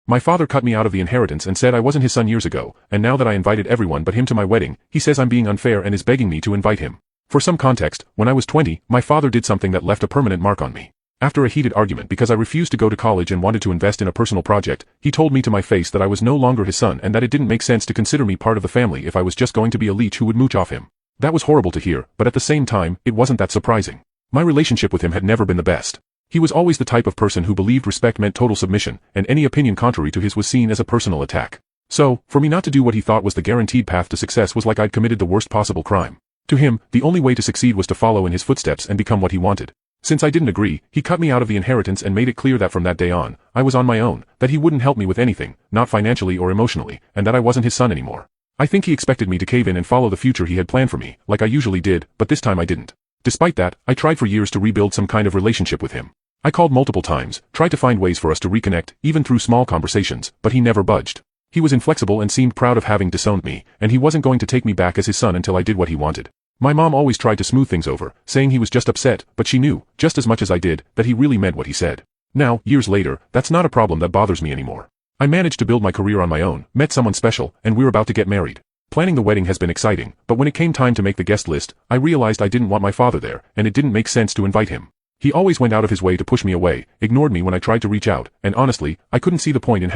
My father cut me out of the inheritance and said I wasn't his son years ago, and now that I invited everyone but him to my wedding, he says I'm being unfair and is begging me to invite him. For some context, when I was 20, my father did something that left a permanent mark on me. After a heated argument because I refused to go to college and wanted to invest in a personal project, he told me to my face that I was no longer his son and that it didn't make sense to consider me part of the family if I was just going to be a leech who would mooch off him. That was horrible to hear, but at the same time, it wasn't that surprising. My relationship with him had never been the best. He was always the type of person who believed respect meant total submission, and any opinion contrary to his was seen as a personal attack. So, for me not to do what he thought was the guaranteed path to success was like I'd committed the worst possible crime. To him, the only way to succeed was to follow in his footsteps and become what he wanted. Since I didn't agree, he cut me out of the inheritance and made it clear that from that day on, I was on my own, that he wouldn't help me with anything, not financially or emotionally, and that I wasn't his son anymore. I think he expected me to cave in and follow the future he had planned for me, like I usually did, but this time I didn't. Despite that, I tried for years to rebuild some kind of relationship with him. I called multiple times, tried to find ways for us to reconnect, even through small conversations, but he never budged. He was inflexible and seemed proud of having disowned me, and he wasn't going to take me back as his son until I did what he wanted. My mom always tried to smooth things over, saying he was just upset, but she knew, just as much as I did, that he really meant what he said. Now, years later, that's not a problem that bothers me anymore. I managed to build my career on my own, met someone special, and we're about to get married. Planning the wedding has been exciting, but when it came time to make the guest list, I realized I didn't want my father there, and it didn't make sense to invite him. He always went out of his way to push me away, ignored me when I tried to reach out, and honestly, I couldn't see the point in